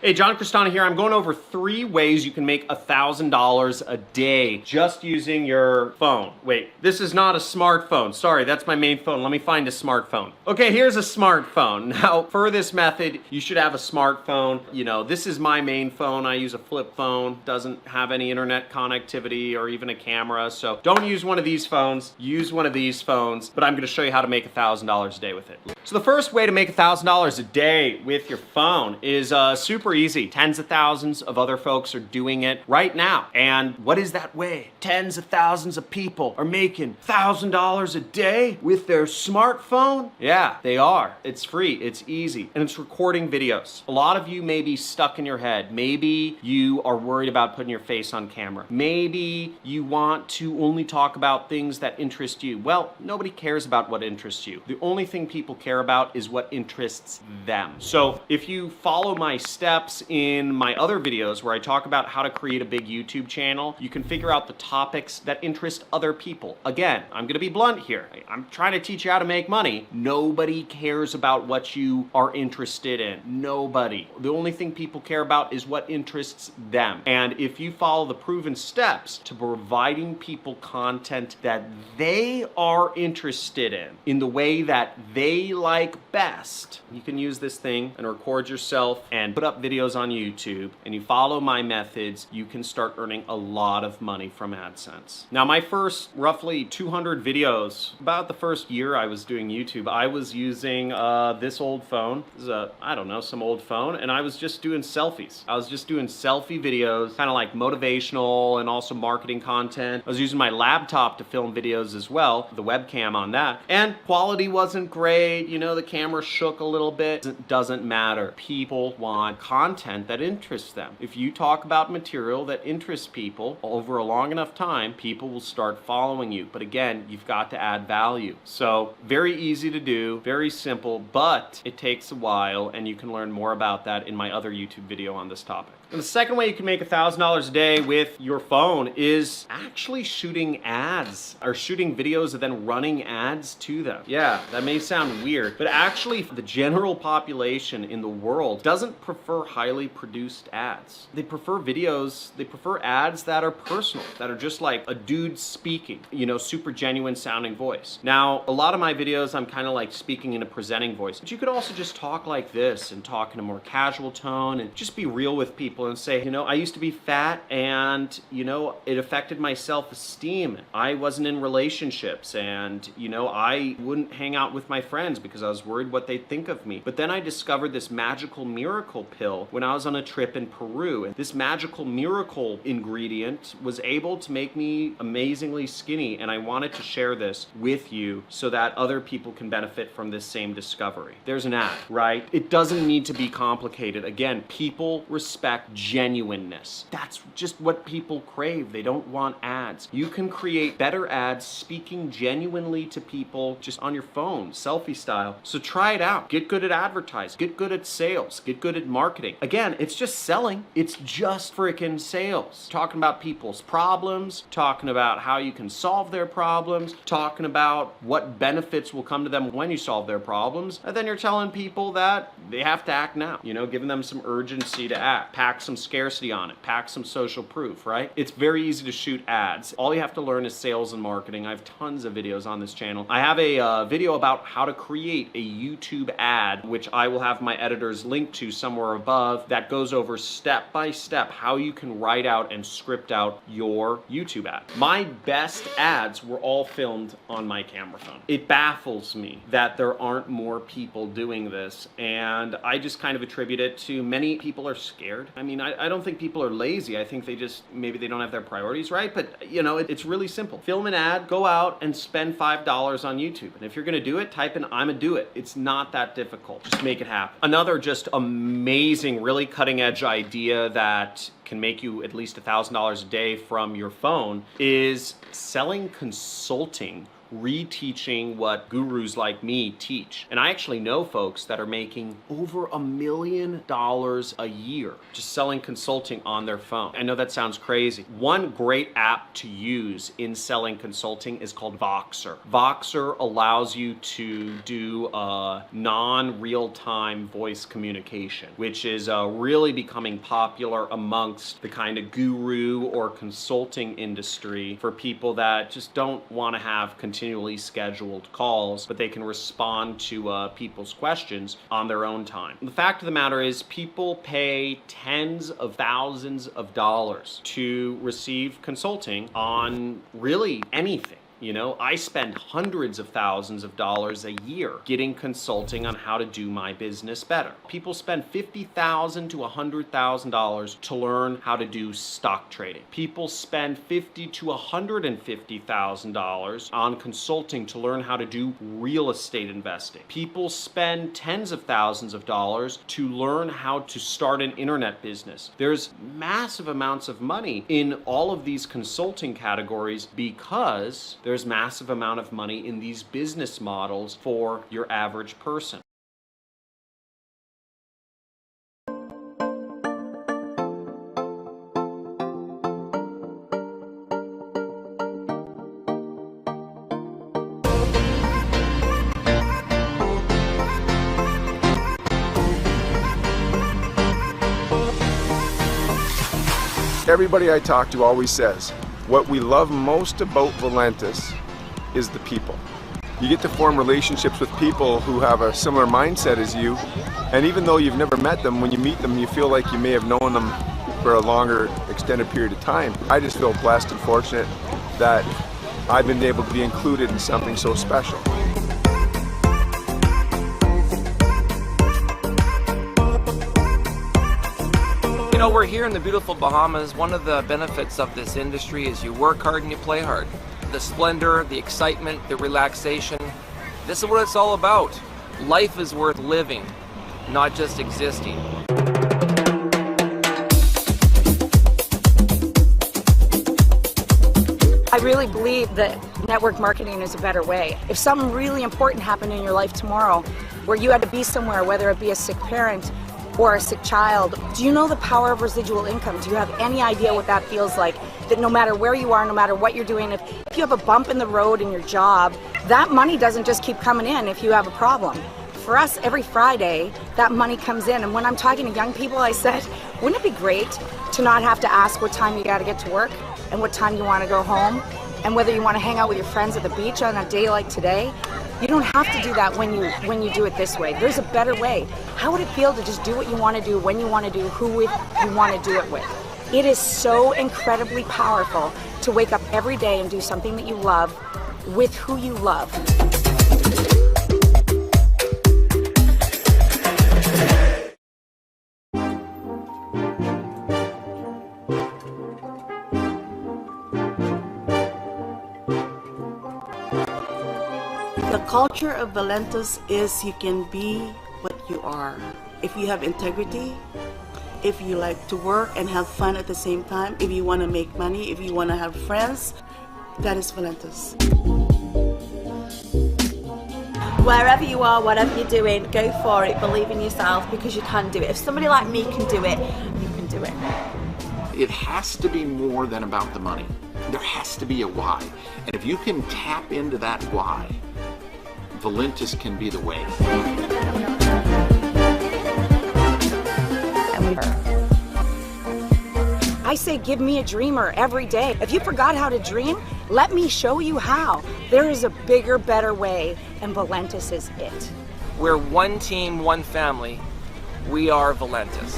Hey, John Crestani here. I'm going over 3 ways you can make $1,000 a day just using your phone. Wait, this is not a smartphone. Sorry, that's my main phone. Let me find a smartphone. Okay, here's a smartphone. Now, for this method, you should have a smartphone. You know, this is my main phone. I use a flip phone. Doesn't have any internet connectivity or even a camera. So don't use one of these phones. Use one of these phones. But I'm going to show you how to make $1,000 a day with it. So the first way to make $1,000 a day with your phone is super easy. Tens of thousands of other folks are doing it right now. And what is that way? Tens of thousands of people are making $1,000 a day with their smartphone? Yeah, they are. It's free, it's easy, and it's recording videos. A lot of you may be stuck in your head. Maybe you are worried about putting your face on camera. Maybe you want to only talk about things that interest you. Well, nobody cares about what interests you. The only thing people care about is what interests them. So if you follow my steps in my other videos where I talk about how to create a big YouTube channel, you can figure out the topics that interest other people. Again, I'm gonna be blunt here. I'm trying to teach you how to make money. Nobody cares about what you are interested in. Nobody. The only thing people care about is what interests them. And if you follow the proven steps to providing people content that they are interested in the way that they like best, you can use this thing and record yourself and put up videos on YouTube, and you follow my methods, you can start earning a lot of money from AdSense. Now, my first roughly 200 videos, about the first year I was doing YouTube, I was using this old phone. This is I don't know, some old phone, and I was just doing selfies. I was just doing selfie videos, kind of like motivational and also marketing content. I was using my laptop to film videos as well, the webcam on that, and quality wasn't great. You know, the camera shook a little bit. It doesn't matter. People want content that interests them. If you talk about material that interests people over a long enough time, people will start following you. But again, you've got to add value. So very easy to do, very simple, but it takes a while, and you can learn more about that in my other YouTube video on this topic. And the second way you can make $1,000 a day with your phone is actually shooting ads, or shooting videos and then running ads to them. Yeah, that may sound weird, but actually the general population in the world doesn't prefer highly produced ads. They prefer videos, they prefer ads that are personal, that are just like a dude speaking, you know, super genuine sounding voice. Now, a lot of my videos, I'm kind of like speaking in a presenting voice, but you could also just talk like this and talk in a more casual tone and just be real with people and say, you know, I used to be fat and, you know, it affected my self-esteem. I wasn't in relationships and, you know, I wouldn't hang out with my friends because I was worried what they'd think of me. But then I discovered this magical miracle pill when I was on a trip in Peru. And this magical miracle ingredient was able to make me amazingly skinny. And I wanted to share this with you so that other people can benefit from this same discovery. There's an ad, right? It doesn't need to be complicated. Again, people respect genuineness. That's just what people crave. They don't want ads. You can create better ads speaking genuinely to people just on your phone, selfie style. So try it out. Get good at advertising. Get good at sales. Get good at marketing. Again, it's just selling. It's just freaking sales. Talking about people's problems, talking about how you can solve their problems, talking about what benefits will come to them when you solve their problems, and then you're telling people that they have to act now. You know, giving them some urgency to act. Pack some scarcity on it, pack some social proof, right? It's very easy to shoot ads. All you have to learn is sales and marketing. I have tons of videos on this channel. I have a video about how to create a YouTube ad, which I will have my editors link to somewhere above, that goes over step by step how you can write out and script out your YouTube ad. My best ads were all filmed on my camera phone. It baffles me that there aren't more people doing this, and I just kind of attribute it to many people are scared. I mean, I don't think people are lazy. I think they just, maybe they don't have their priorities right, but you know, it's really simple. Film an ad, go out and spend $5 on YouTube. And if you're gonna do it, type in "I'ma do it." It's not that difficult. Just make it happen. Another just amazing, really cutting edge idea that can make you at least $1,000 a day from your phone is selling consulting reteaching what gurus like me teach. And I actually know folks that are making over $1 million a year just selling consulting on their phone. I know that sounds crazy. One great app to use in selling consulting is called Voxer. Voxer allows you to do non-real-time voice communication, which is really becoming popular amongst the kind of guru or consulting industry for people that just don't want to have continually scheduled calls, but they can respond to people's questions on their own time. The fact of the matter is, people pay tens of thousands of dollars to receive consulting on really anything. You know, I spend hundreds of thousands of dollars a year getting consulting on how to do my business better. People spend $50,000 to $100,000 to learn how to do stock trading. People spend $50,000 to $150,000 on consulting to learn how to do real estate investing. People spend tens of thousands of dollars to learn how to start an internet business. There's massive amounts of money in all of these consulting categories because there's massive amount of money in these business models for your average person. Everybody I talk to always says, what we love most about Valentis is the people. You get to form relationships with people who have a similar mindset as you, and even though you've never met them, when you meet them, you feel like you may have known them for a longer, extended period of time. I just feel blessed and fortunate that I've been able to be included in something so special. You know, we're here in the beautiful Bahamas. One of the benefits of this industry is you work hard and you play hard. The splendor, the excitement, the relaxation, this is what it's all about. Life is worth living, not just existing. I really believe that network marketing is a better way. If something really important happened in your life tomorrow, where you had to be somewhere, whether it be a sick parent or a sick child, do you know the power of residual income? Do you have any idea what that feels like? That no matter where you are, no matter what you're doing, if you have a bump in the road in your job, that money doesn't just keep coming in if you have a problem. For us, every Friday, that money comes in. And when I'm talking to young people, I said, wouldn't it be great to not have to ask what time you got to get to work and what time you want to go home and whether you want to hang out with your friends at the beach on a day like today? You don't have to do that when you do it this way. There's a better way. How would it feel to just do what you want to do, when you want to do, who you want to do it with? It is so incredibly powerful to wake up every day and do something that you love with who you love. The culture of Valentis is you can be what you are. If you have integrity, if you like to work and have fun at the same time, if you want to make money, if you want to have friends, that is Valentis. Wherever you are, whatever you're doing, go for it, believe in yourself because you can do it. If somebody like me can do it, you can do it. It has to be more than about the money. There has to be a why. And if you can tap into that why, Valentis can be the way. I say give me a dreamer every day. If you forgot how to dream, let me show you how. There is a bigger, better way, and Valentis is it. We're one team, one family. We are Valentis.